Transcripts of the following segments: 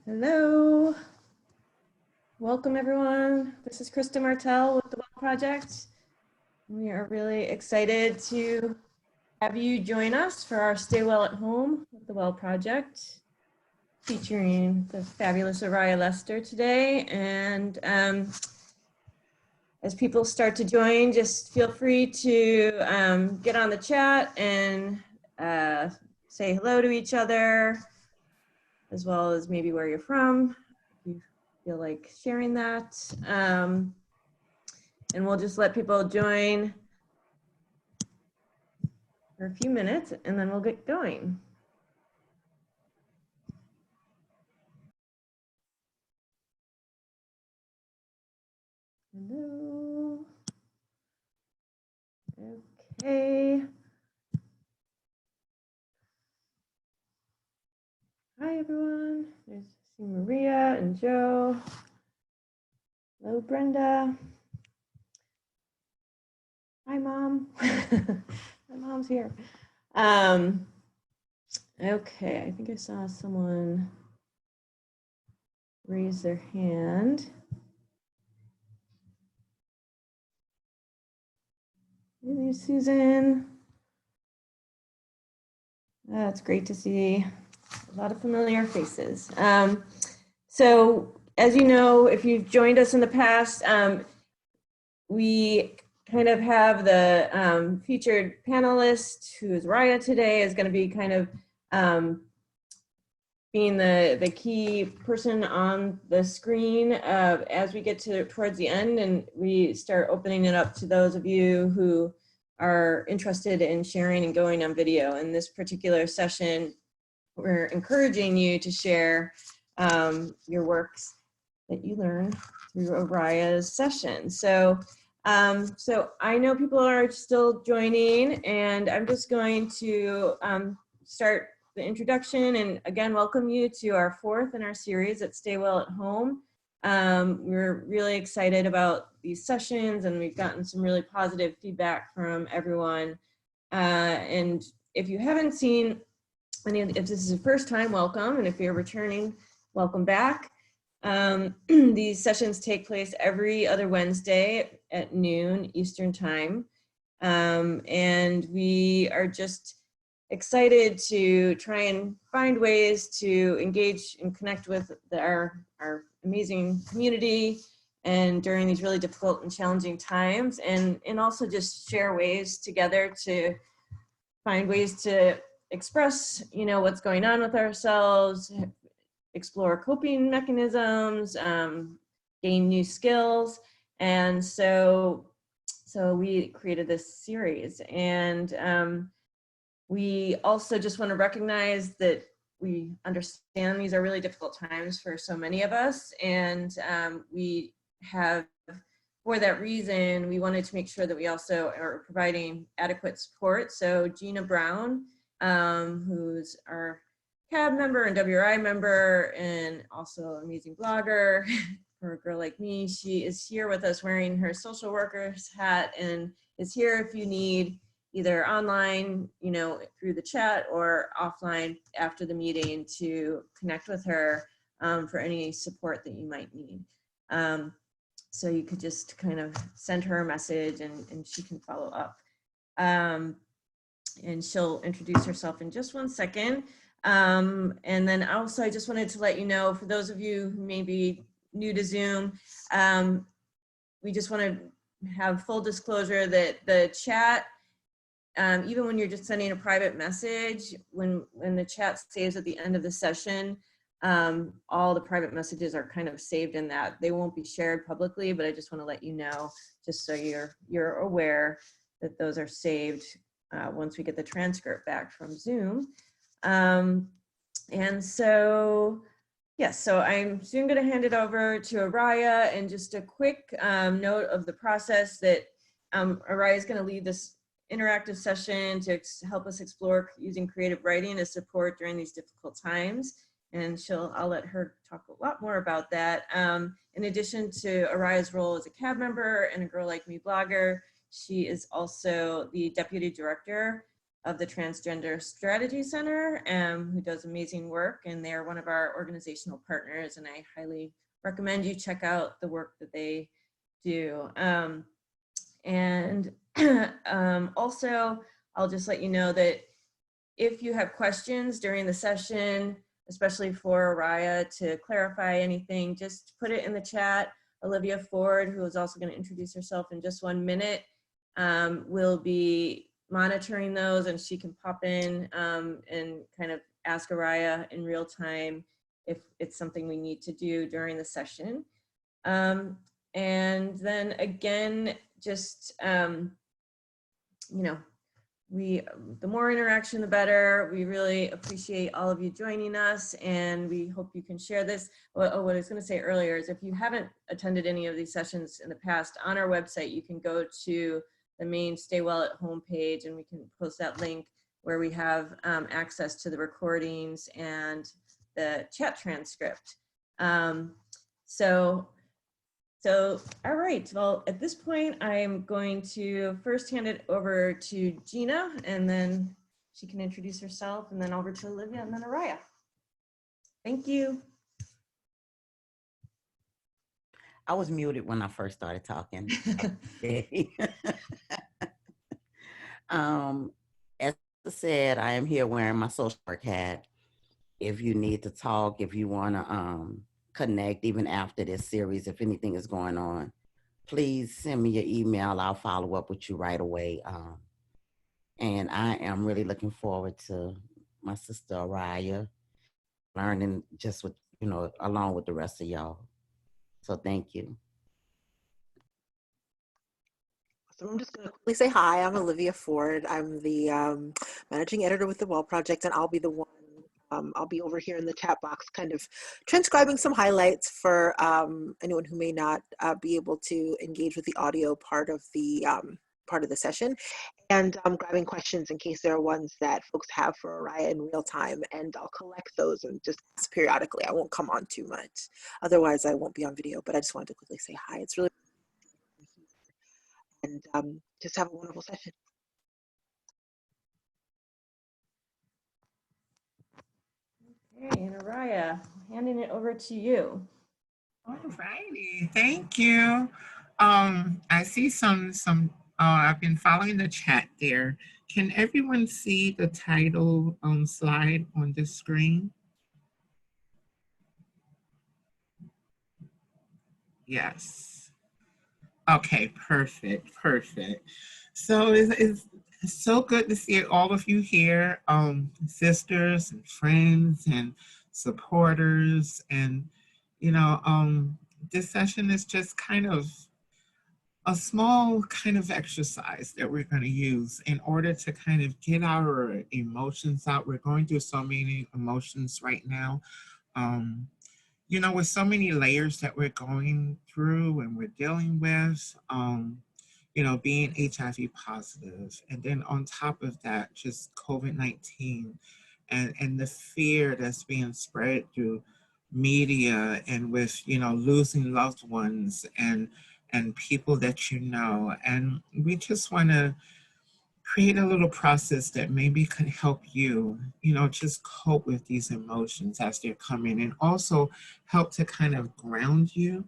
Hello, welcome everyone. This is Krista Martell with the Well Project. We are really excited to have you join us for our Stay Well at Home with the Well Project, featuring the fabulous Aryah Lester today. And as people start to join, just feel free to get on the chat and say hello to each other, as well as maybe where you're from, if you feel like sharing that. And we'll just let people join for a few minutes and then we'll get going. Hello. Okay. Hi everyone. There's Maria and Joe. Hello, Brenda. Hi, Mom. My mom's here. Okay, I think I saw someone raise their hand. Hey, Susan. That's great to see a lot of familiar faces. So as you know, if you've joined us in the past, we kind of have the featured panelist, who is Aryah today, is going to be kind of being the key person on the screen as we get towards the end and we start opening it up to those of you who are interested in sharing and going on video. In this particular session, we're encouraging you to share your works that you learn through Aryah's session. So I know people are still joining, and I'm just going to start the introduction and again welcome you to our fourth in our series at Stay Well at Home. We're really excited about these sessions, and we've gotten some really positive feedback from everyone. And if you haven't seen any, if this is your first time, welcome, and if you're returning, welcome back. These sessions take place every other Wednesday at noon Eastern time. And we are just excited to try and find ways to engage and connect with our amazing community and during these really difficult and challenging times, and also just share ways together to find ways to express, what's going on with ourselves, explore coping mechanisms, gain new skills. And so we created this series, and we also just want to recognize that we understand these are really difficult times for so many of us, and we have, for that reason, we wanted to make sure that we also are providing adequate support. So Gina Brown, who's our CAB member and WRI member, and also an amazing blogger for a girl like me, she is here with us wearing her social worker's hat and is here if you need either online, through the chat, or offline after the meeting to connect with her for any support that you might need. So you could just kind of send her a message and she can follow up. And she'll introduce herself in just one second. And then also I just wanted to let you know, for those of you who may be new to Zoom, we just want to have full disclosure that the chat, even when you're just sending a private message, when the chat saves at the end of the session, all the private messages are kind of saved in that. They won't be shared publicly, but I just want to let you know, just so you're aware that those are saved once we get the transcript back from Zoom. And so, yes, so I'm soon going to hand it over to Aryah, and just a quick note of the process that Aryah is going to lead this interactive session to help us explore using creative writing as support during these difficult times. And I'll let her talk a lot more about that. In addition to Aryah's role as a CAB member and a Girl Like Me blogger, she is also the Deputy Director of the Transgender Strategy Center, who does amazing work, and they are one of our organizational partners, and I highly recommend you check out the work that they do. Also, I'll just let you know that if you have questions during the session, especially for Aryah to clarify anything, just put it in the chat. Olivia Ford, who is also going to introduce herself in just 1 minute, will be monitoring those, and she can pop in and kind of ask Aryah in real time if it's something we need to do during the session. And then again, just, you know, the more interaction, the better. We really appreciate all of you joining us, and we hope you can share this. What I was going to say earlier is if you haven't attended any of these sessions in the past, on our website, you can go to the main Stay Well at Home page, and we can post that link where we have access to the recordings and the chat transcript. So, all right, well, at this point, I'm going to first hand it over to Gina, and then she can introduce herself, and then over to Olivia, and then Aryah. Thank you. I was muted when I first started talking. As I said, I am here wearing my social work hat. If you need to talk, if you want to connect even after this series, if anything is going on, please send me your email. I'll follow up with you right away. And I am really looking forward to my sister Aryah learning just with, you know, along with the rest of y'all. So thank you. So I'm just going to quickly say hi. I'm Olivia Ford. I'm the managing editor with the Well Project, and I'll be the one. I'll be over here in the chat box kind of transcribing some highlights for anyone who may not be able to engage with the audio part of the session, and grabbing questions in case there are ones that folks have for Aryah in real time, and I'll collect those and just ask periodically. I won't come on too much. Otherwise, I won't be on video, but I just wanted to quickly say hi. It's really and just have a wonderful session. Okay, and Aryah, handing it over to you. All righty, thank you. I see some I've been following the chat there. Can everyone see the title slide on the screen? Yes. Okay, perfect. So it's so good to see all of you here, sisters and friends and supporters. And, you know, this session is just kind of a small kind of exercise that we're going to use in order to kind of get our emotions out. We're going through so many emotions right now. You know, with so many layers that we're going through and we're dealing with, you know, being HIV positive, and then on top of that, just COVID-19 and the fear that's being spread through media, and with, you know, losing loved ones and people that you know. And we just want to create a little process that maybe could help you, you know, just cope with these emotions as they're coming, and also help to kind of ground you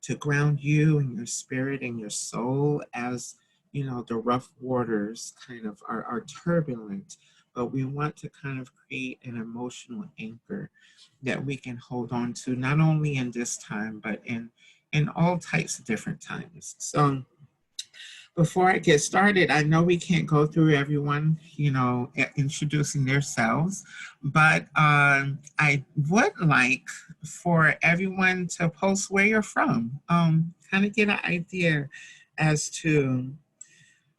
and your spirit and your soul as, you know, the rough waters kind of are turbulent. But we want to kind of create an emotional anchor that we can hold on to, not only in this time, but in all types of different times. So before I get started, I know we can't go through everyone, you know, introducing themselves, but I would like for everyone to post where you're from, kind of get an idea as to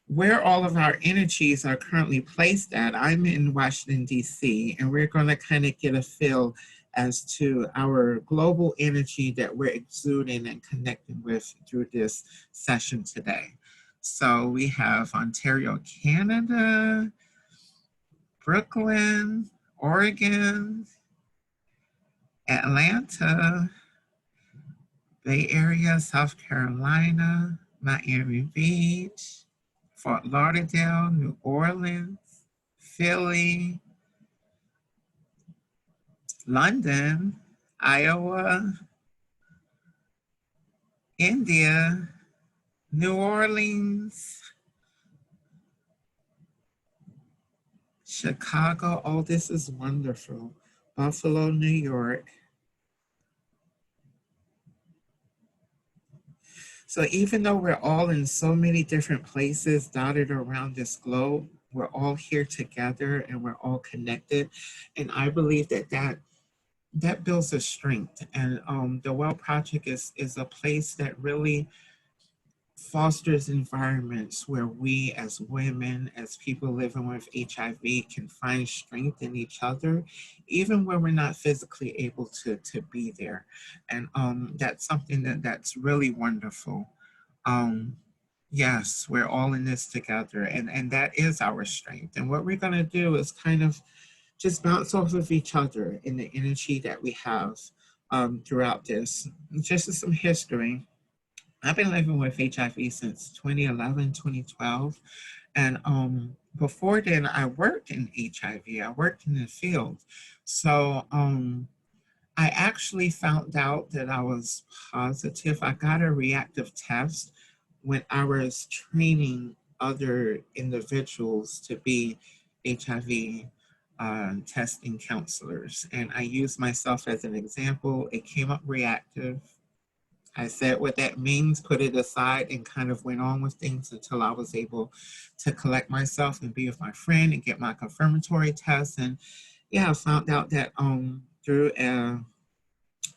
where all of our energies are currently placed at. I'm in Washington, D.C., and we're going to kind of get a feel as to our global energy that we're exuding and connecting with through this session today. So we have Ontario, Canada, Brooklyn, Oregon, Atlanta, Bay Area, South Carolina, Miami Beach, Fort Lauderdale, New Orleans, Philly, London, Iowa, India, New Orleans, Chicago. Oh, this is wonderful. Buffalo, New York. So even though we're all in so many different places dotted around this globe, we're all here together and we're all connected. And I believe that builds a strength. And the Well Project is a place that really fosters environments where we as women, as people living with HIV, can find strength in each other, even when we're not physically able to be there. And that's something that's really wonderful. Yes, we're all in this together, and that is our strength. And what we're going to do is kind of just bounce off of each other in the energy that we have throughout this. Just as some history, I've been living with HIV since 2011, 2012. And before then, I worked in HIV. I worked in the field. So I actually found out that I was positive. I got a reactive test when I was training other individuals to be HIV testing counselors. And I used myself as an example. It came up reactive. I said what that means, put it aside, and kind of went on with things until I was able to collect myself and be with my friend and get my confirmatory test. And yeah, I found out that through a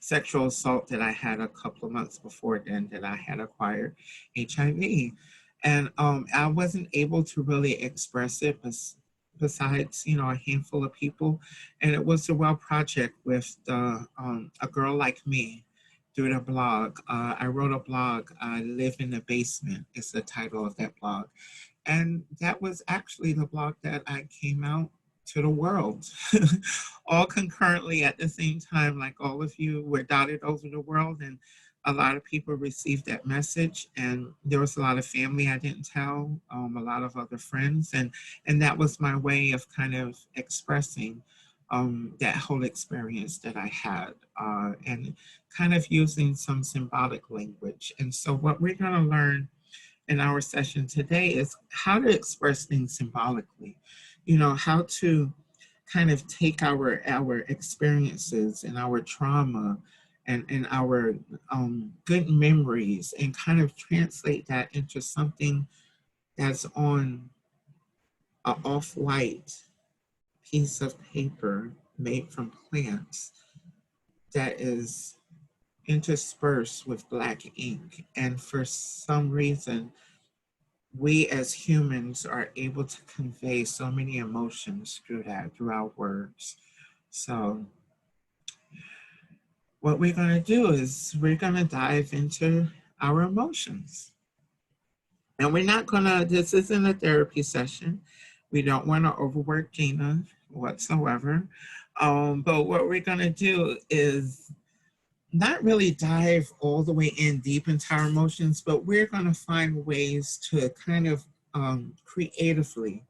sexual assault that I had a couple of months before then, that I had acquired HIV. And I wasn't able to really express it besides, a handful of people. And it was the Well Project with the A Girl Like Me through the blog. I wrote a blog, I Live in the Basement is the title of that blog. And that was actually the blog that I came out to the world, all concurrently at the same time, like all of you were dotted over the world, and a lot of people received that message. And there was a lot of family I didn't tell, a lot of other friends, and that was my way of kind of expressing that whole experience that I had, and kind of using some symbolic language. And so what we're going to learn in our session today is how to express things symbolically, how to kind of take our experiences and our trauma and our good memories and kind of translate that into something that's on an off-white piece of paper made from plants that is interspersed with black ink. And for some reason, we as humans are able to convey so many emotions through our words. So what we're going to do is we're going to dive into our emotions. And we're not going to, this isn't a therapy session. We don't want to overwork Gina whatsoever. But what we're going to do is not really dive all the way in deep into our emotions, but we're going to find ways to kind of creatively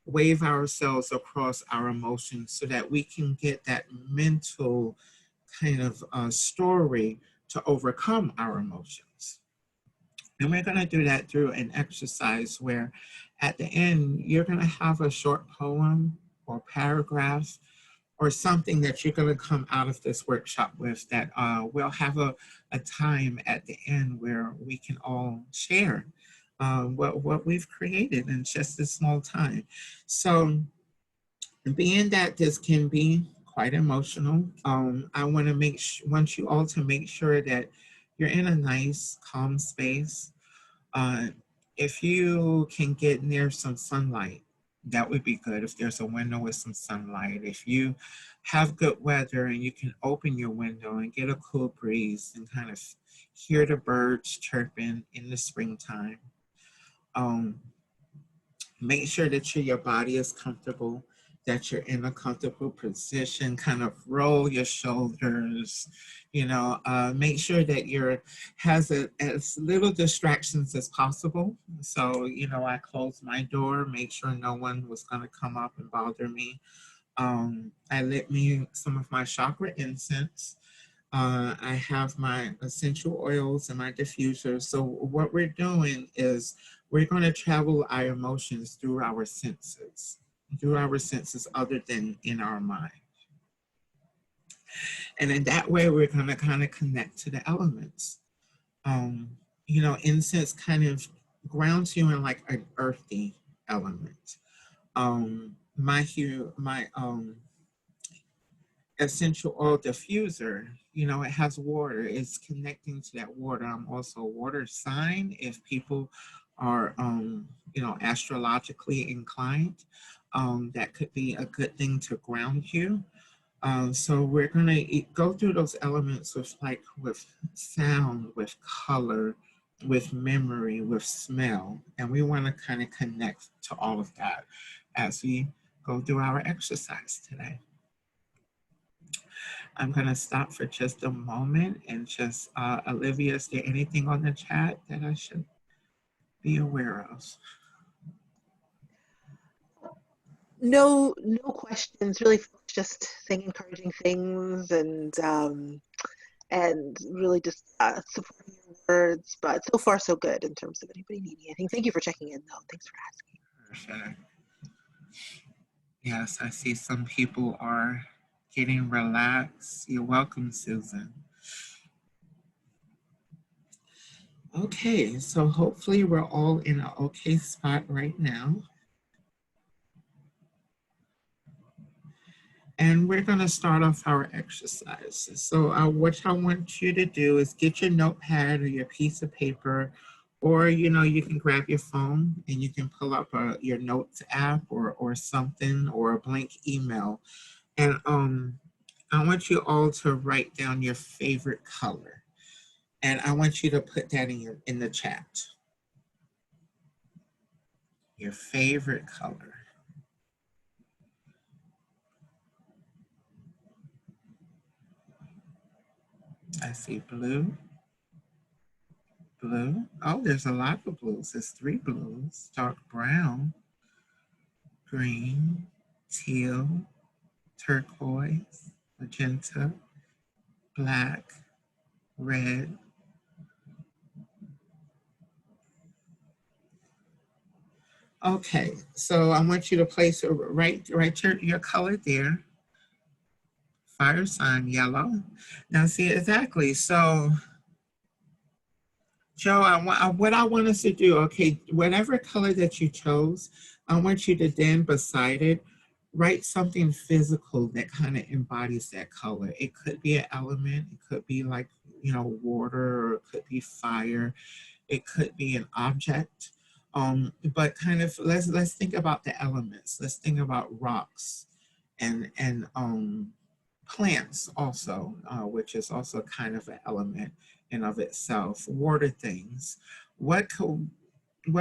wave ourselves across our emotions so that we can get that mental kind of story to overcome our emotions. And we're going to do that through an exercise where at the end, you're going to have a short poem or paragraph or something that you're going to come out of this workshop with that we'll have a time at the end where we can all share what we've created in just a small time. So being that this can be quite emotional, I want you all to make sure that you're in a nice, calm space. If you can get near some sunlight, that would be good. If there's a window with some sunlight, if you have good weather and you can open your window and get a cool breeze and kind of hear the birds chirping in the springtime. Make sure that your body is comfortable. that you're in a comfortable position. Kind of roll your shoulders, make sure that has as little distractions as possible. So, I closed my door, make sure no one was going to come up and bother me. I lit me some of my chakra incense. I have my essential oils and my diffuser. So what we're doing is we're going to travel our emotions through our senses other than in our mind. And in that way, we're going to kind of connect to the elements. Incense kind of grounds you in like an earthy element. My essential oil diffuser, it has water. It's connecting to that water. I'm also a water sign. If people are, astrologically inclined, that could be a good thing to ground you. So we're going to go through those elements with sound, with color, with memory, with smell. And we want to kind of connect to all of that as we go through our exercise today. I'm going to stop for just a moment and just, Olivia, is there anything on the chat that I should be aware of? No questions, really just saying encouraging things and really just supporting your words, but so far so good in terms of anybody needing anything. Thank you for checking in though. Thanks for asking. Perfect. Yes, I see some people are getting relaxed. You're welcome, Susan. Okay, so hopefully we're all in an okay spot right now. And we're going to start off our exercise. So what I want you to do is get your notepad or your piece of paper, or, you can grab your phone and you can pull up your notes app or something, or a blank email. And I want you all to write down your favorite color. And I want you to put that in the chat. Your favorite color. I see blue. Blue. Oh, there's a lot of blues. There's 3 blues. Dark brown, green, teal, turquoise, magenta, black, red. Okay, so I want you to place write your color there. Fire sign, yellow. Now see, exactly. So Joe, what I want us to do, okay, whatever color that you chose, I want you to then beside it, write something physical that kind of embodies that color. It could be an element, it could be like, water, or it could be fire, it could be an object. But kind of let's think about the elements. Let's think about rocks and plants also, which is also kind of an element in of itself. Water things. What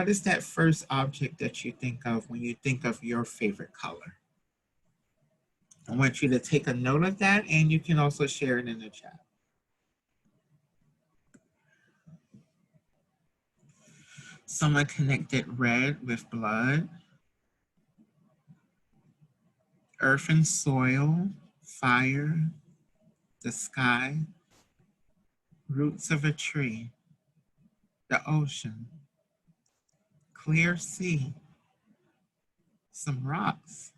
is that first object that you think of when you think of your favorite color? I want you to take a note of that, and you can also share it in the chat. Someone connected red with blood, earth and soil, fire, the sky, roots of a tree, the ocean, clear sea, some rocks,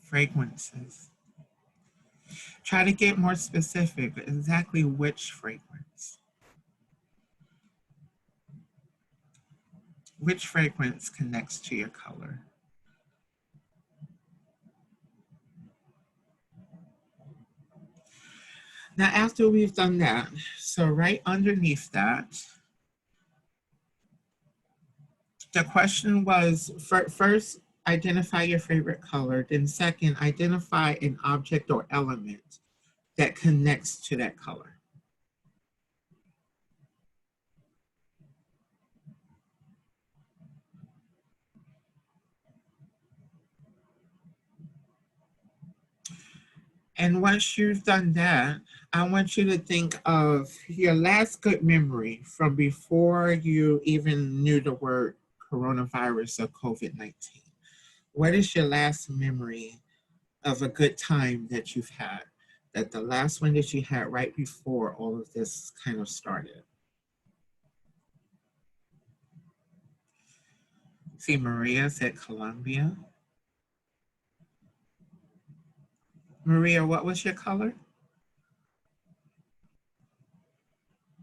fragrances. Try to get more specific, exactly which fragrance. Which fragrance connects to your color? Now, after we've done that, so right underneath that, the question was, first, identify your favorite color. Then second, identify an object or element that connects to that color. And once you've done that, I want you to think of your last good memory from before you even knew the word coronavirus or COVID-19. What is your last memory of a good time that you've had? That the last one that you had right before all of this kind of started? See, Maria's at Columbia. Maria, what was your color?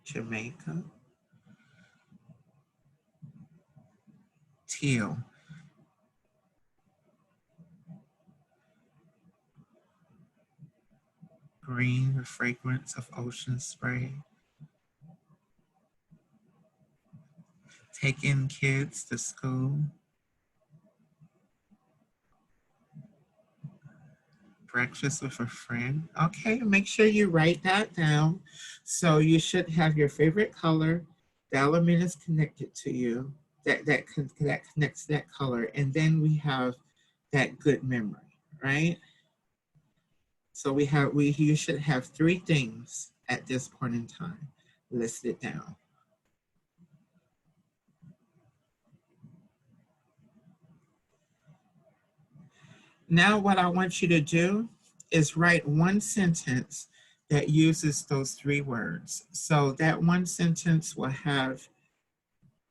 Jamaica. Teal. Green, the fragrance of ocean spray. Taking kids to school. Breakfast with a friend. Okay, make sure you write that down. So you should have your favorite color. The element is connected to you. That connects that color. And then we have that good memory, right? So you should have 3 things at this point in time listed down. Now what I want you to do is write one sentence that uses those 3 words. So that one sentence will have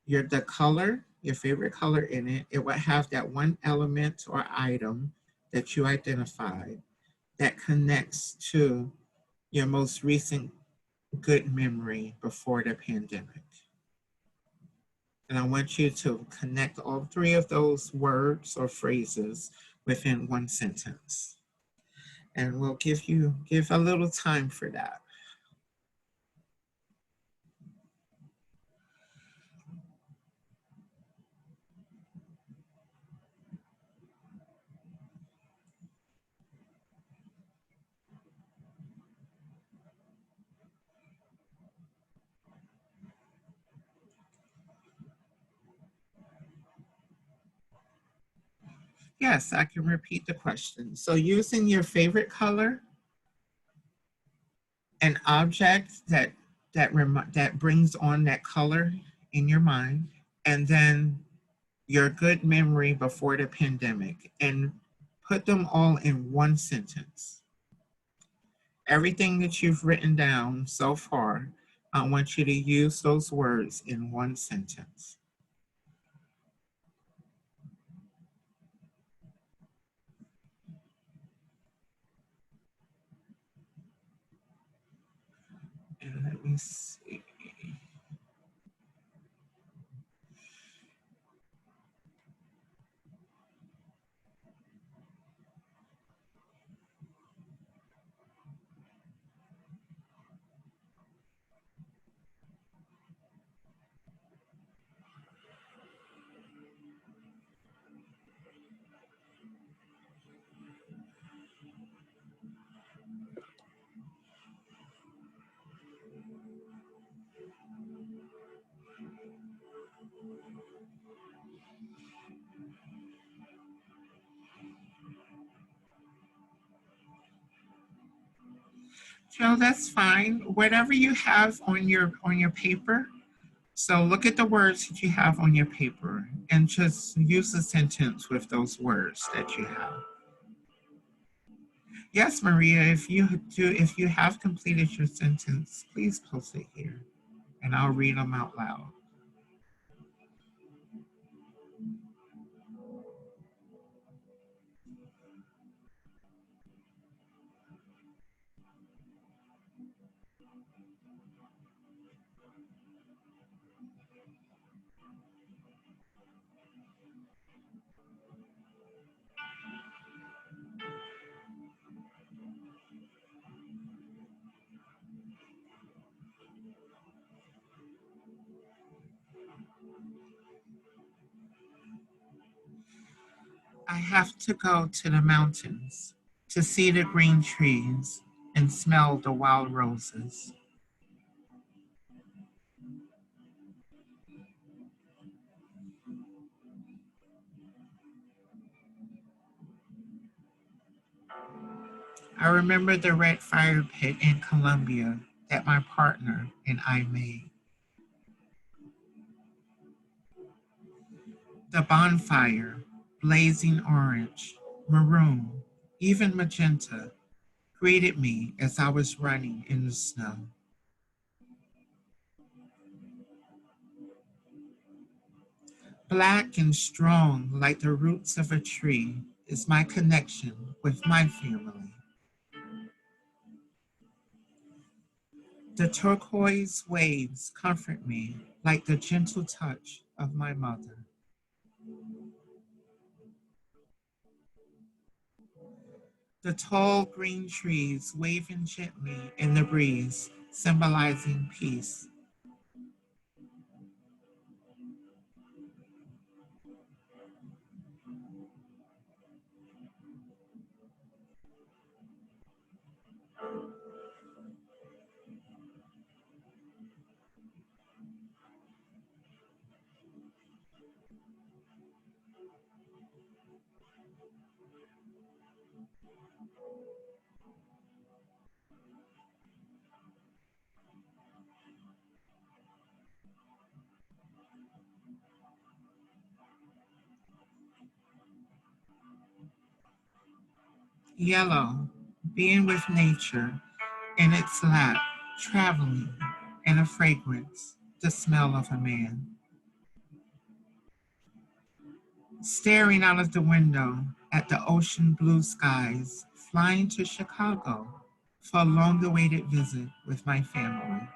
the color, your favorite color in it. It will have that one element or item that you identified that connects to your most recent good memory before the pandemic. And I want you to connect all 3 of those words or phrases within one sentence. And we'll give a little time for that. Yes, I can repeat the question. So using your favorite color, an object that brings on that color in your mind, and then your good memory before the pandemic, and put them all in one sentence. Everything that you've written down so far, I want you to use those words in one sentence. And let me see. Joe, that's fine. Whatever you have on your paper. So look at the words that you have on your paper and just use a sentence with those words that you have. Yes, Maria, if you have completed your sentence, please post it here and I'll read them out loud. I have to go to the mountains to see the green trees and smell the wild roses. I remember the red fire pit in Colombia that my partner and I made. The bonfire, blazing orange, maroon, even magenta, greeted me as I was running in the snow. Black and strong like the roots of a tree is my connection with my family. The turquoise waves comfort me like the gentle touch of my mother. The tall green trees waving gently in the breeze, symbolizing peace. Yellow, being with nature in its lap, traveling, and a fragrance, the smell of a man. Staring out of the window at the ocean blue skies, flying to Chicago for a long-awaited visit with my family.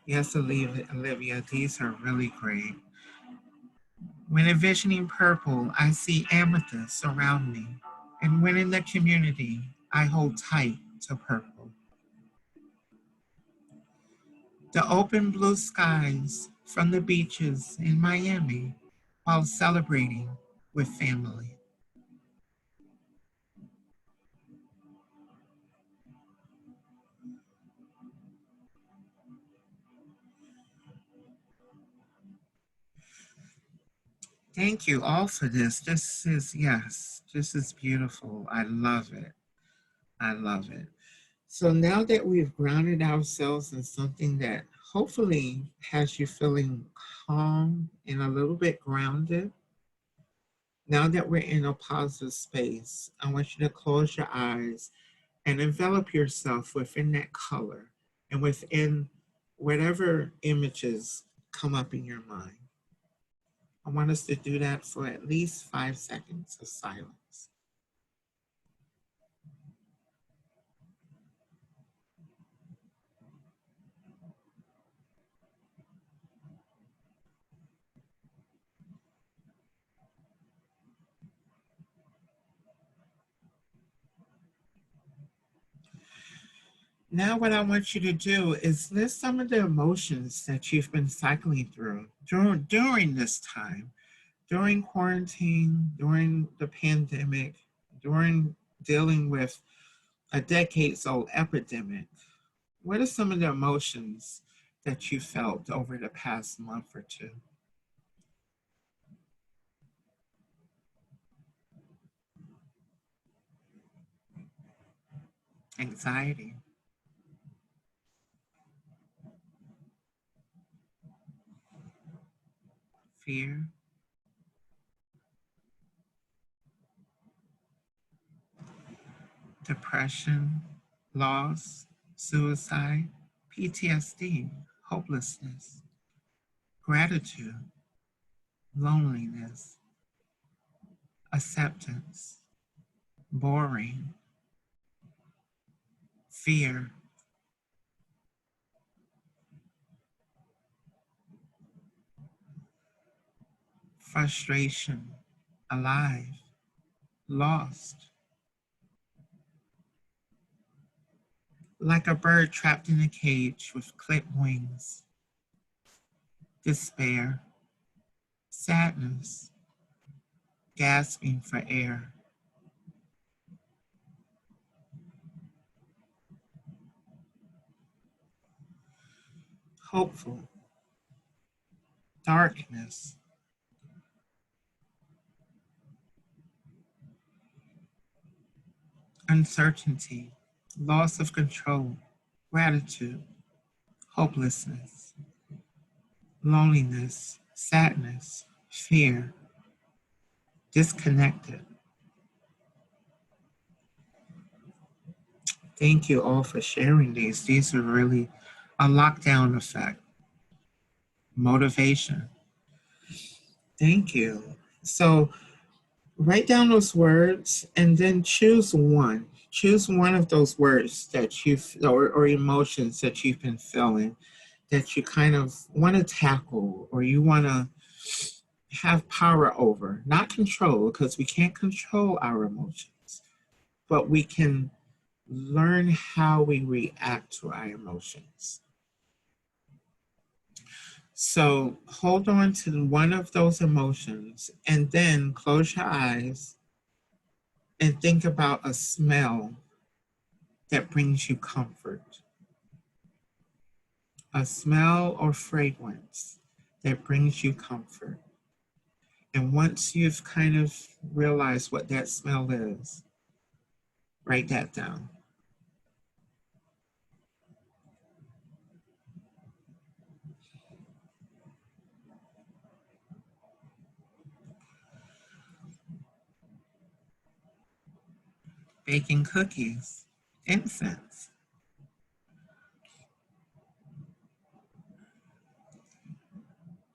Yes, Olivia, these are really great. When envisioning purple, I see amethyst around me. And when in the community, I hold tight to purple. The open blue skies from the beaches in Miami while celebrating with family. Thank you all for this. This is beautiful. I love it. I love it. So now that we've grounded ourselves in something that hopefully has you feeling calm and a little bit grounded, now that we're in a positive space, I want you to close your eyes and envelop yourself within that color and within whatever images come up in your mind. I want us to do that for at least 5 seconds of silence. Now what I want you to do is list some of the emotions that you've been cycling through during this time, during quarantine, during the pandemic, during dealing with a decades-old epidemic. What are some of the emotions that you felt over the past month or two? Anxiety, fear, depression, loss, suicide, PTSD, hopelessness, gratitude, loneliness, acceptance, boring, fear, frustration, alive, lost, like a bird trapped in a cage with clipped wings, despair, sadness, gasping for air, hopeful, darkness, uncertainty, loss of control, gratitude, hopelessness, loneliness, sadness, fear, disconnected. Thank you all for sharing these. These are really a lockdown effect. Motivation. Thank you. So write down those words and then choose one. Choose one of those words that you've, or emotions that you've been feeling that you kind of want to tackle or you want to have power over. Not control, because we can't control our emotions, but we can learn how we react to our emotions. So hold on to one of those emotions and then close your eyes and think about a smell that brings you comfort. A smell or fragrance that brings you comfort. And once you've kind of realized what that smell is, write that down. Baking cookies, incense.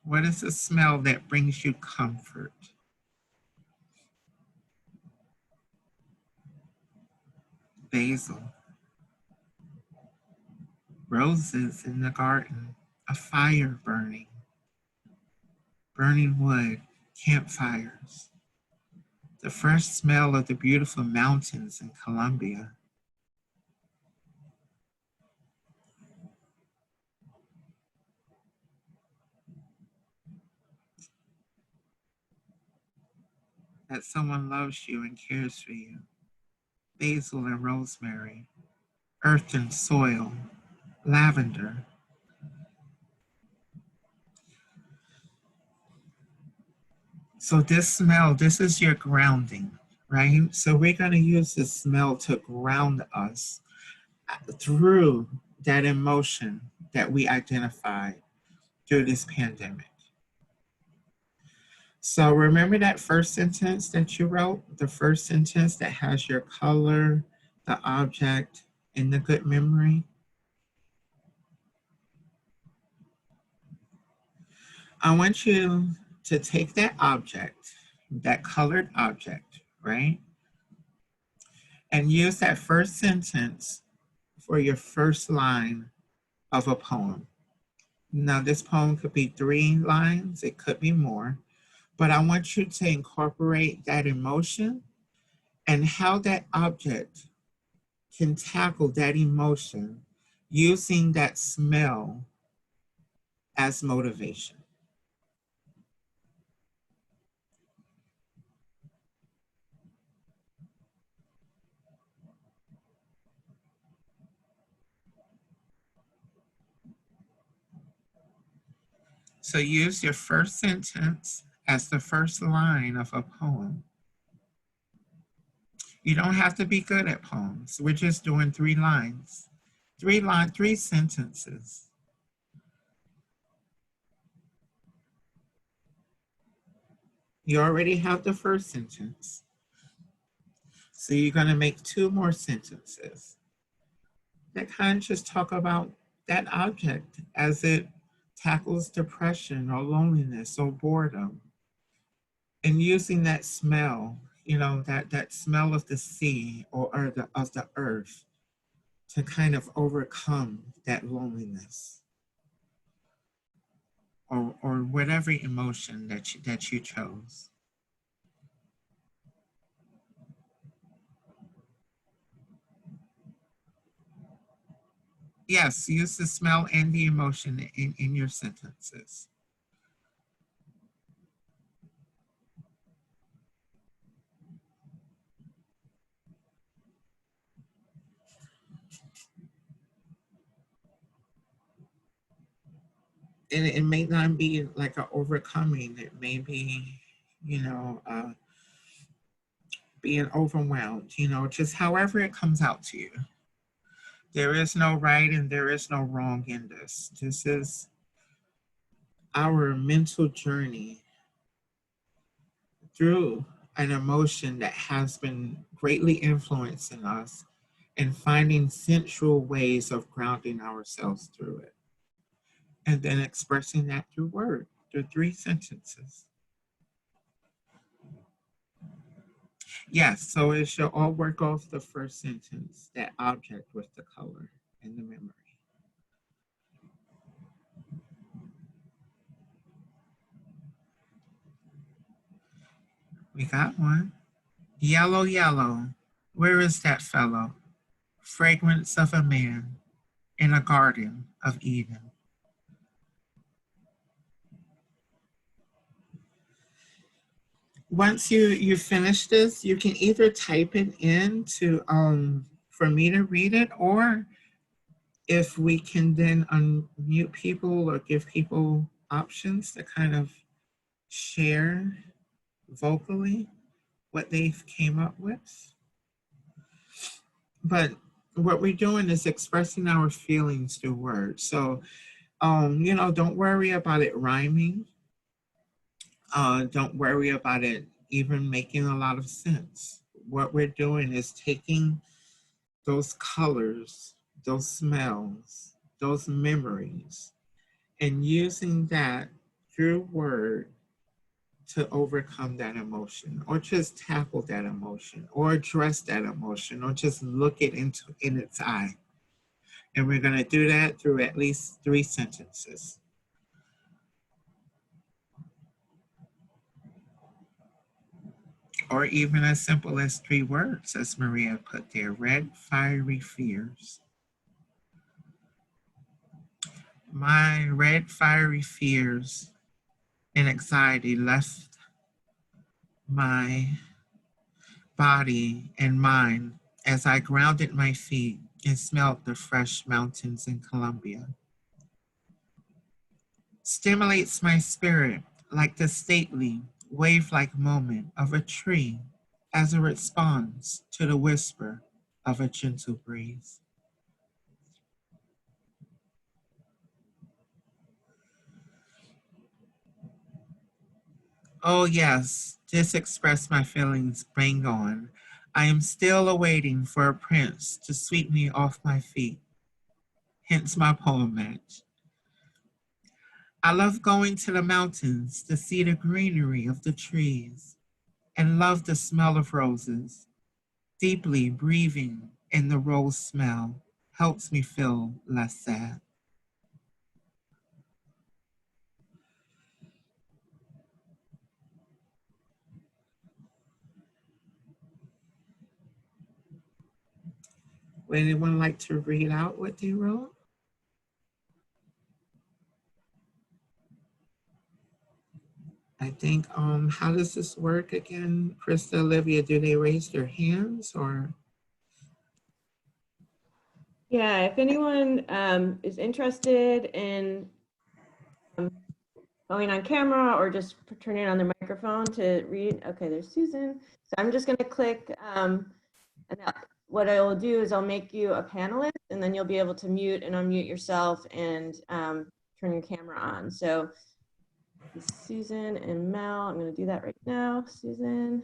What is the smell that brings you comfort? Basil. Roses in the garden, a fire burning, burning wood, campfires. The fresh smell of the beautiful mountains in Colombia. That someone loves you and cares for you. Basil and rosemary, earth and soil, lavender. So this smell, this is your grounding, right? So we're going to use this smell to ground us through that emotion that we identified through this pandemic. So remember that first sentence that you wrote, the first sentence that has your color, the object, and the good memory? I want you to take that object, that colored object, right? And use that first sentence for your first line of a poem. Now, this poem could be 3 lines, it could be more, but I want you to incorporate that emotion and how that object can tackle that emotion using that smell as motivation. So use your first sentence as the first line of a poem. You don't have to be good at poems. We're just doing 3 lines, 3 sentences. You already have the first sentence. So you're going to make 2 more sentences that kind of just talk about that object as it tackles depression or loneliness or boredom. And using that smell, you know, that smell of the sea or of the earth to kind of overcome that loneliness or whatever emotion that you chose. Yes, use the smell and the emotion in your sentences. And it may not be like an overcoming. It may be, you know, being overwhelmed, just however it comes out to you. There is no right and there is no wrong in this. This is our mental journey through an emotion that has been greatly influencing us and finding sensual ways of grounding ourselves through it. And then expressing that through word, through 3 sentences. Yes, so it should all work off the first sentence, that object with the color and the memory. We got one. Yellow, yellow, where is that fellow? Fragrance of a man in a garden of Eden. Once you finish this, you can either type it in to for me to read it, or if we can then unmute people or give people options to kind of share vocally what they came up with. But what we're doing is expressing our feelings through words. So, don't worry about it rhyming. Don't worry about it even making a lot of sense. What we're doing is taking those colors, those smells, those memories, and using that through word to overcome that emotion, or just tackle that emotion, or address that emotion, or just look it in its eye. And we're going to do that through at least 3 sentences. Or even as simple as 3 words, as Maria put there: red, fiery fears. My red, fiery fears and anxiety left my body and mind as I grounded my feet and smelled the fresh mountains in Colombia. Stimulates my spirit like the stately, wave-like moment of a tree as it responds to the whisper of a gentle breeze. Oh yes, just express my feelings bang on. I am still awaiting for a prince to sweep me off my feet. Hence my poem match. I love going to the mountains to see the greenery of the trees and love the smell of roses. Deeply breathing in the rose smell helps me feel less sad. Would anyone like to read out what they wrote? I think, how does this work again? Krista, Olivia, do they raise their hands or? Yeah, if anyone is interested in going on camera or just turning on their microphone to read. Okay, there's Susan. So I'm just going to click, and what I will do is I'll make you a panelist, and then you'll be able to mute and unmute yourself and turn your camera on. So Susan and Mel, I'm going to do that right now. Susan,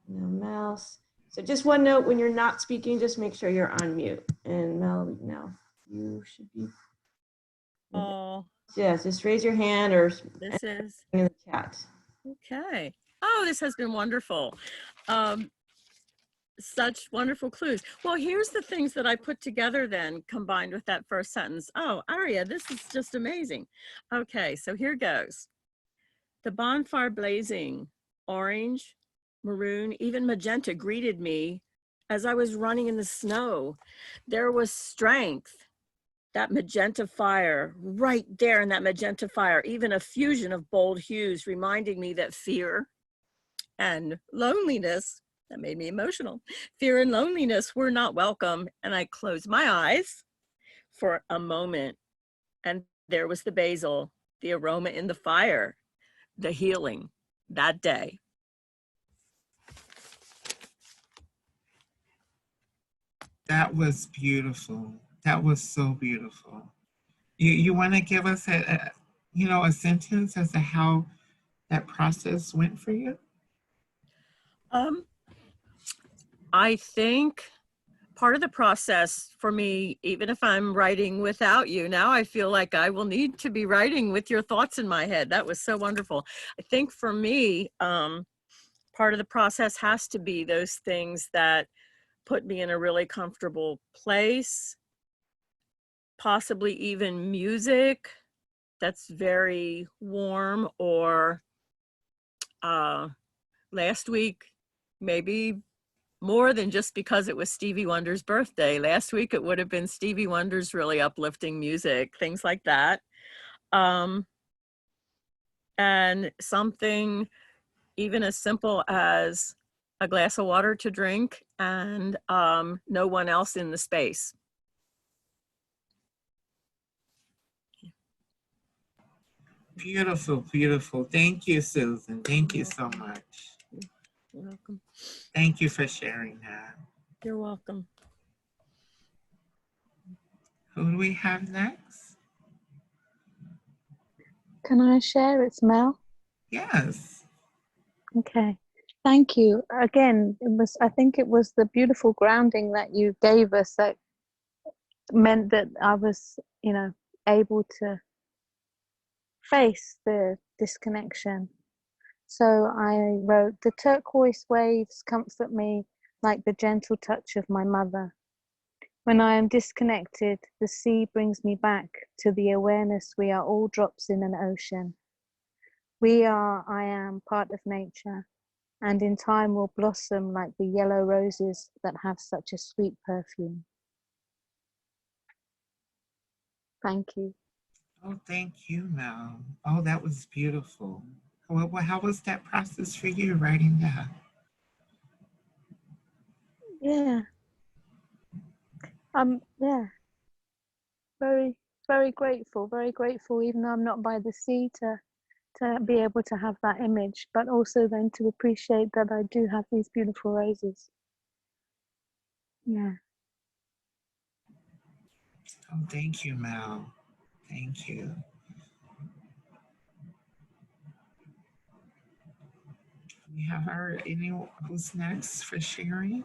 now Mel. So just one note, when you're not speaking, just make sure you're on mute. And Mel, now you should be. Oh, Yes, just raise your hand or this is in the chat. okay. Oh, this has been wonderful. Such wonderful clues. Well, here's the things that I put together then, combined with that first sentence. Oh, Aryah, this is just amazing. Okay, so here goes. The bonfire blazing, orange, maroon, even magenta greeted me as I was running in the snow. There was strength. That magenta fire, right there in that magenta fire, even a fusion of bold hues reminding me that fear and loneliness, that made me emotional, fear and loneliness were not welcome. And I closed my eyes for a moment, and there was the basil, the aroma in the fire, the healing that day. That was beautiful. That was so beautiful. You want to give us a sentence as to how that process went for you? Um, I think part of the process for me, even if I'm writing without you, now I feel like I will need to be writing with your thoughts in my head. That was so wonderful. I think for me, part of the process has to be those things that put me in a really comfortable place, possibly even music that's very warm, or last week, maybe more than just because it was Stevie Wonder's birthday. Last week, it would have been Stevie Wonder's really uplifting music, things like that. And something even as simple as a glass of water to drink and no one else in the space. Beautiful, beautiful. Thank you, Susan. Thank you so much. You're welcome. Thank you for sharing that. You're welcome. Who do we have next? Can I share? It's Mel. Yes. Okay. Thank you. Again, I think it was the beautiful grounding that you gave us that meant that I was, able to face the disconnection. So I wrote, the turquoise waves comfort me like the gentle touch of my mother. When I am disconnected, the sea brings me back to the awareness we are all drops in an ocean. I am part of nature, and in time will blossom like the yellow roses that have such a sweet perfume. Thank you. Oh, thank you, Mel. Oh, that was beautiful. Well, how was that process for you writing that? Yeah. Yeah. Very, very grateful, even though I'm not by the sea, to be able to have that image, but also then to appreciate that I do have these beautiful roses. Yeah. Oh, thank you, Mel. Thank you. We have anyone who's next for sharing?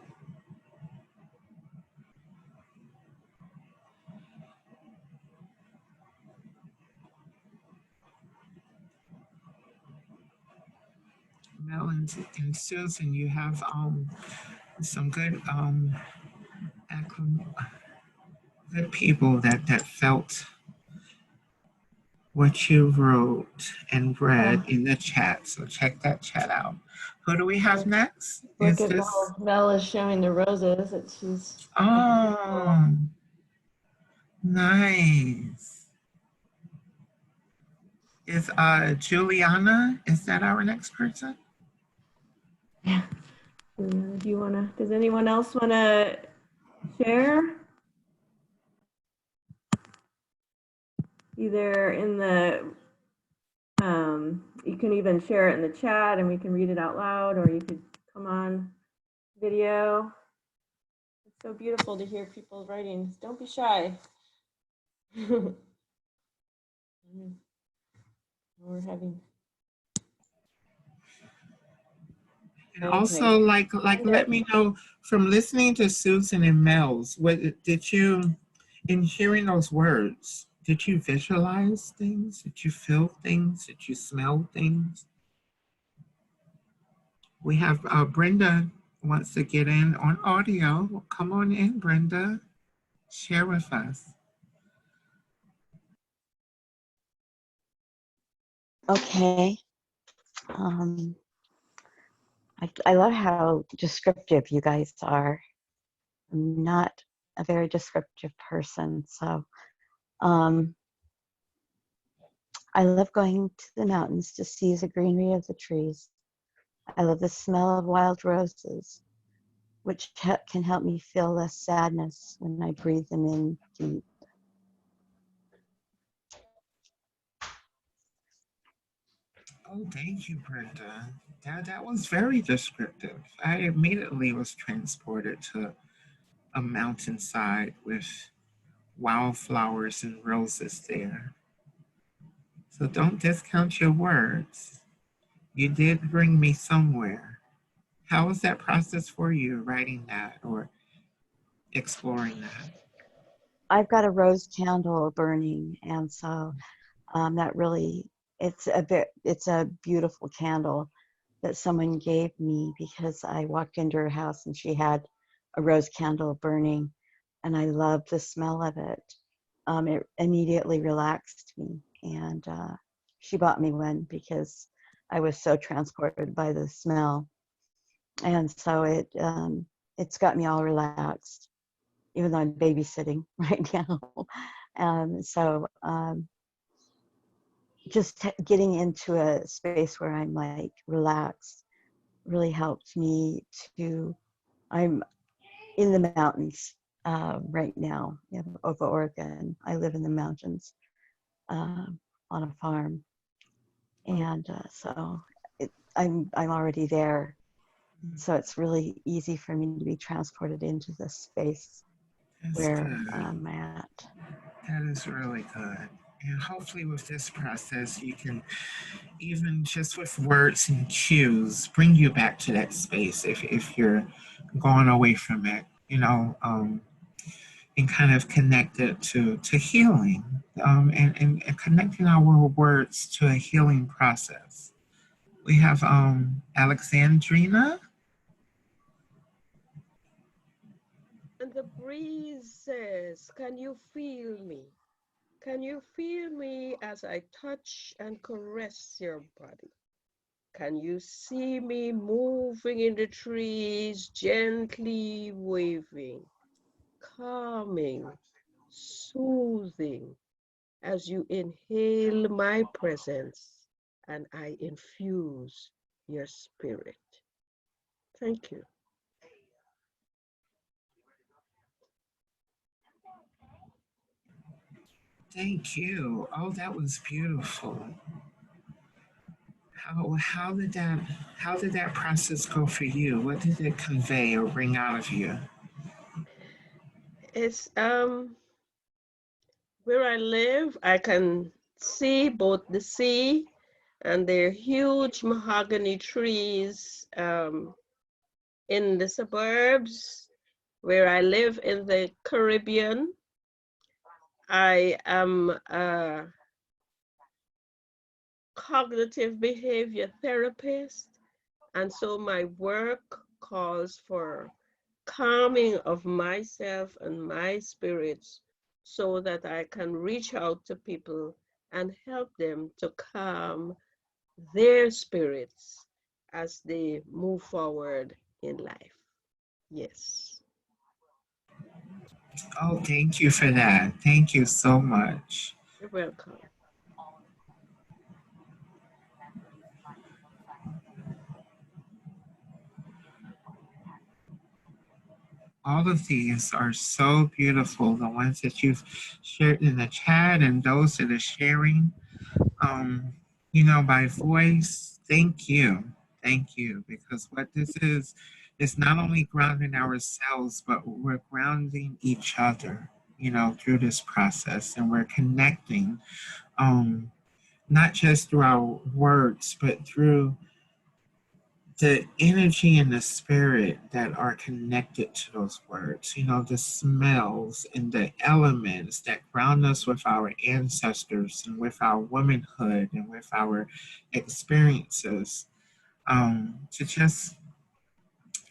Mel and Susan, you have some good good people that felt what you wrote and read in the chat. So check that chat out. Who do we have next? Look at Mel. Mel is showing the roses that she's. Oh, nice. Is Juliana, is that our next person? Yeah. Does anyone else want to share? Either in the, you can even share it in the chat and we can read it out loud, or you could come on video. It's so beautiful to hear people writing. Don't be shy. We're having. And also, let me know from listening to Susan and Mel's, what did you, in hearing those words, did you visualize things? Did you feel things? Did you smell things? We have Brenda wants to get in on audio. Come on in, Brenda. Share with us. Okay. I love how descriptive you guys are. I'm not a very descriptive person, so I love going to the mountains to see the greenery of the trees. I love the smell of wild roses, which can help me feel less sadness when I breathe them in deep. Oh, thank you, Brenda. That was very descriptive. I immediately was transported to a mountainside with wildflowers and roses there. So don't discount your words. You did bring me somewhere. How was that process for you, writing that or exploring that? I've got a rose candle burning, and so that really, it's a beautiful candle that someone gave me because I walked into her house and she had a rose candle burning, and I loved the smell of it. It immediately relaxed me, and she bought me one because I was so transported by the smell, and so it's got me all relaxed, even though I'm babysitting right now. Just getting into a space where I'm like relaxed really helped me to. I'm in the mountains right now, over Oregon. I live in the mountains on a farm, and so I'm already there. So it's really easy for me to be transported into this space That's where good. I'm at. That is really good. And hopefully, with this process, you can, even just with words and cues, bring you back to that space if you're going away from it, and kind of connect it to healing, and connecting our words to a healing process. We have Alexandrina. And the breeze says, can you feel me? Can you feel me as I touch and caress your body? Can you see me moving in the trees, gently waving, calming, soothing, as you inhale my presence and I infuse your spirit? Thank you. Thank you. Oh, that was beautiful. How did that process go for you? What did it convey or bring out of you? It's where I live, I can see both the sea and their huge mahogany trees in the suburbs. Where I live in the Caribbean, I am a cognitive behavior therapist, and so my work calls for calming of myself and my spirits so that I can reach out to people and help them to calm their spirits as they move forward in life. Yes. Oh, thank you for that. Thank you so much. You're welcome. All of these are so beautiful. The ones that you've shared in the chat and those that are sharing, um, by voice. Thank you. Thank you. Because what this is not only grounding ourselves, but we're grounding each other, through this process. And we're connecting, not just through our words, but through the energy and the spirit that are connected to those words, the smells and the elements that ground us with our ancestors and with our womanhood and with our experiences, to just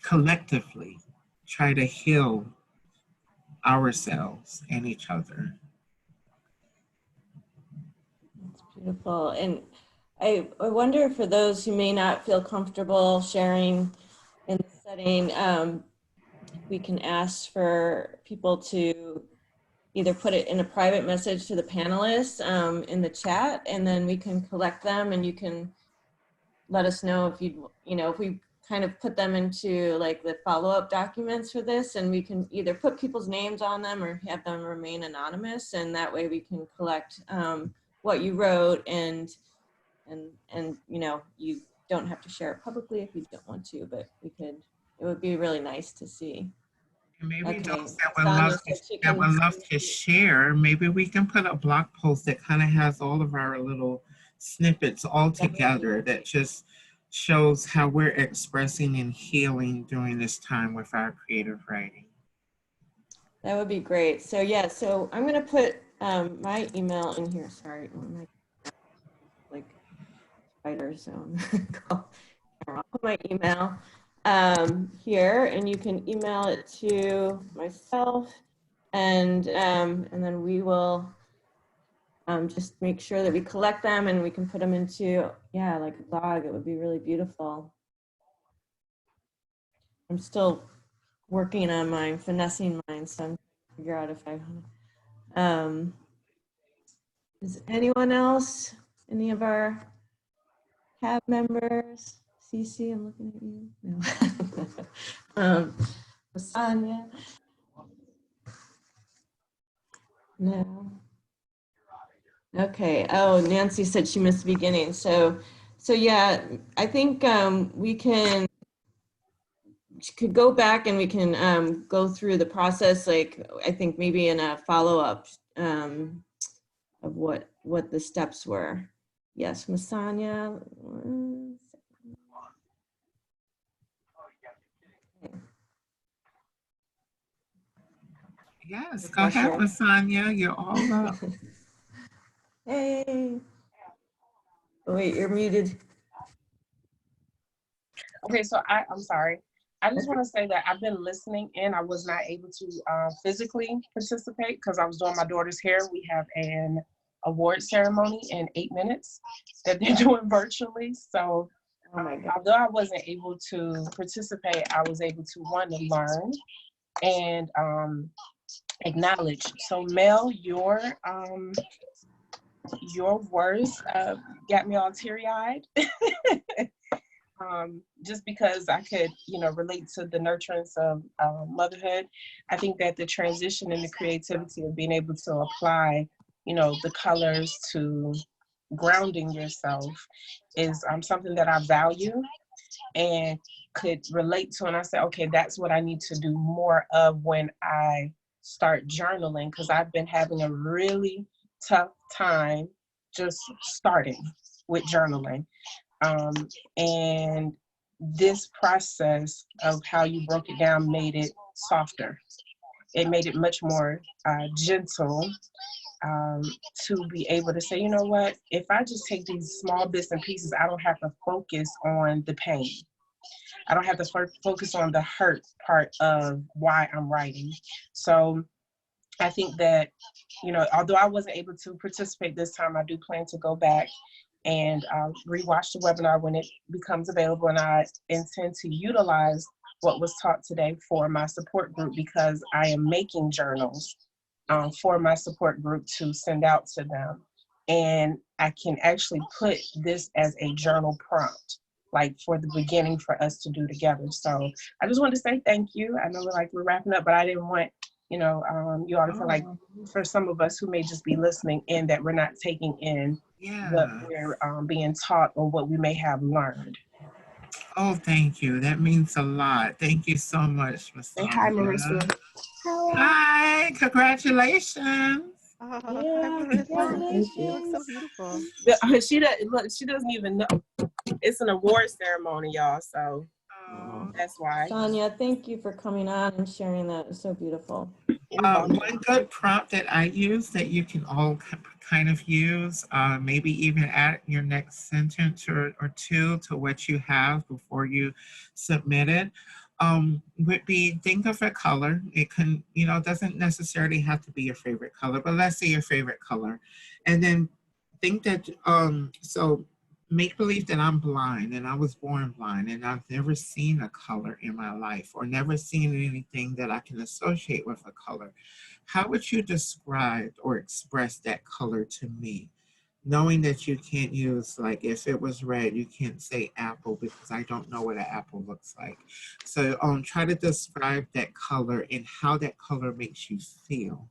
collectively try to heal ourselves and each other. That's beautiful. And I wonder, for those who may not feel comfortable sharing in the setting, we can ask for people to either put it in a private message to the panelists in the chat, and then we can collect them, and you can let us know if if we kind of put them into like the follow-up documents for this, and we can either put people's names on them or have them remain anonymous, and that way we can collect what you wrote, and you don't have to share it publicly if you don't want to, but it would be really nice to see. And maybe Okay. those that would Sonia love to, said she can share, maybe we can put a blog post that kind of has all of our little snippets all together that just shows how we're expressing and healing during this time with our creative writing. That would be great. So yeah, so I'm gonna put my email in here. Sorry, my like spider, so I'm gonna I'll put my email here, and you can email it to myself, and then we will just make sure that we collect them and we can put them into, yeah, like a blog. It would be really beautiful. I'm still working on mine, finessing mine, so I'm trying to figure out if I is anyone else, any of our tab members? Cece, I'm looking at you. No. Sonia? No. Okay. Oh, Nancy said she missed the beginning. So yeah, I think we could go back and we can go through the process. Like I think maybe in a follow-up of what the steps were. Yes, Masanya. Yes, go ahead, Lasagna. You're all up. Hey. Oh, wait, you're muted. Okay, so I'm sorry. I just want to say that I've been listening in. I was not able to physically participate because I was doing my daughter's hair. We have an award ceremony in 8 minutes that they're doing virtually. So although I wasn't able to participate, I was able to, one, to learn and acknowledge. So Mel, your words got me all teary-eyed. Just because I could, relate to the nurturance of motherhood. I think that the transition and the creativity of being able to apply, the colors to grounding yourself is something that I value and could relate to. And I said, okay, that's what I need to do more of when I start journaling, because I've been having a really tough time just starting with journaling. And this process of how you broke it down made it softer. It made it much more gentle to be able to say, you know what, if I just take these small bits and pieces, I don't have to focus on the pain. I don't have to focus on the hurt part of why I'm writing. So I think that, although I wasn't able to participate this time, I do plan to go back and rewatch the webinar when it becomes available. And I intend to utilize what was taught today for my support group, because I am making journals for my support group to send out to them. And I can actually put this as a journal prompt, like for the beginning for us to do together. So I just wanted to say thank you. I know we're wrapping up, but I didn't want, you all to feel like, for some of us who may just be listening in, that we're not taking in what we're being taught or what we may have learned. Oh, thank you. That means a lot. Thank you so much, Miss. Say hi, Marissa. Hi, congratulations. Oh, Yeah, Marissa, congratulations. you look so beautiful. She doesn't even know. It's an award ceremony, y'all. So that's why. Sonia, thank you for coming on and sharing that. It's so beautiful. One good prompt that I use that you can all kind of use, maybe even add your next sentence or two to what you have before you submit it, would be, think of a color. It can, doesn't necessarily have to be your favorite color, but let's say your favorite color. And then think that, so make believe that I'm blind and I was born blind and I've never seen a color in my life or never seen anything that I can associate with a color. How would you describe or express that color to me? Knowing that you can't use, like if it was red, you can't say apple because I don't know what an apple looks like. So try to describe that color and how that color makes you feel.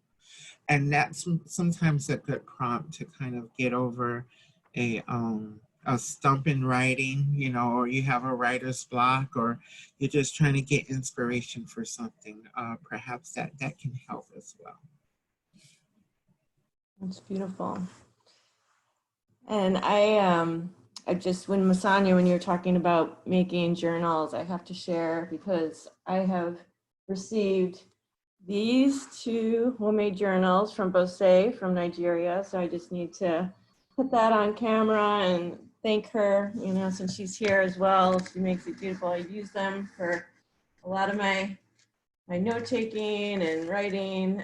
And that's sometimes a good prompt to kind of get over a a stump in writing, you know, or you have a writer's block, or you're just trying to get inspiration for something, perhaps that can help as well. That's beautiful. And I just, when Masanya, when you're talking about making journals, I have to share because I have received these 2 homemade journals from Bose from Nigeria. So I just need to put that on camera and thank her, you know, since she's here as well. She makes it beautiful. I use them for a lot of my note-taking and writing.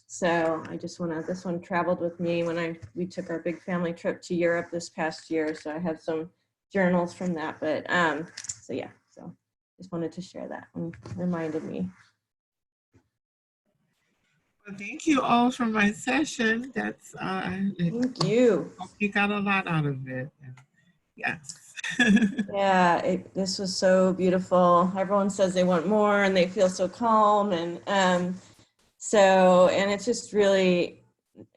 So I just want to, this one traveled with me when we took our big family trip to Europe this past year. So I have some journals from that, but so yeah, so just wanted to share that and reminded me. Well, thank you all for my session. That's Thank you. Hope you got a lot out of it. Yes. Yeah, this was so beautiful. Everyone says they want more and they feel so calm. And so, and it's just really,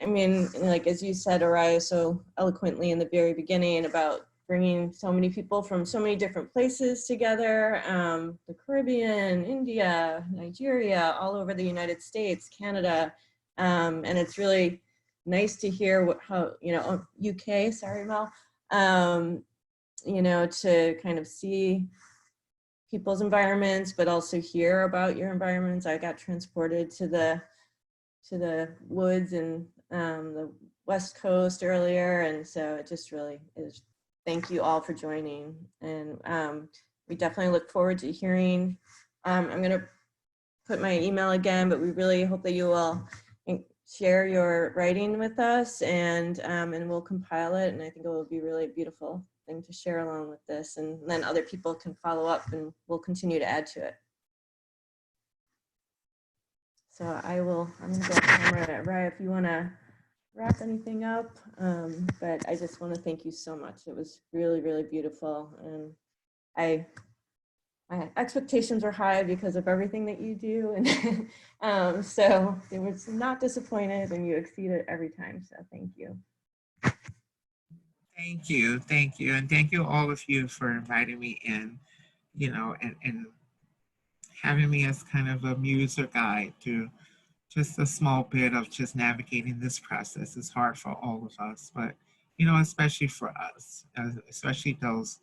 I mean, like, as you said, Aryah, so eloquently in the very beginning about bringing so many people from so many different places together, the Caribbean, India, Nigeria, all over the United States, Canada. And it's really nice to hear how, you know, UK, sorry, Mel, you know, to kind of see people's environments, but also hear about your environments. I got transported to the woods and the West Coast earlier, and so it just really is. Thank you all for joining, and we definitely look forward to hearing. I'm going to put my email again, but we really hope that you will share your writing with us, and we'll compile it, and I think it will be really beautiful thing to share along with this, and then other people can follow up and we'll continue to add to it. So I'm gonna go camera at Aryah if you wanna wrap anything up, but I just wanna thank you so much. It was really, really beautiful, and my expectations were high because of everything that you do, and so it was not disappointed, and you exceeded every time, so thank you. Thank you, and thank you all of you for inviting me in, you know, and having me as kind of a muse or guide to just a small bit of just navigating this process. Is hard for all of us, but, you know, especially for us, especially those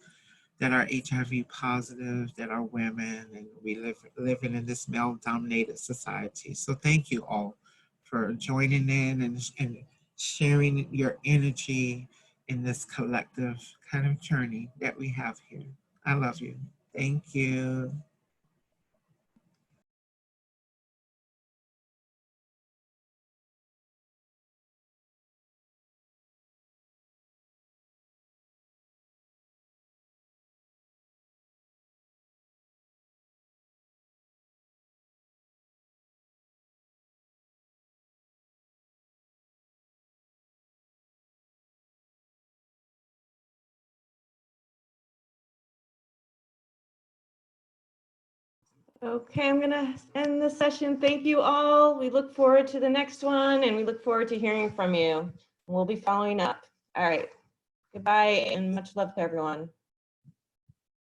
that are HIV positive, that are women, and we living in this male-dominated society. So thank you all for joining in and sharing your energy in this collective kind of journey that we have here. I love you. Thank you. Okay, I'm gonna end the session. Thank you all. We look forward to the next one, and we look forward to hearing from you. We'll be following up. All right, goodbye and much love to everyone.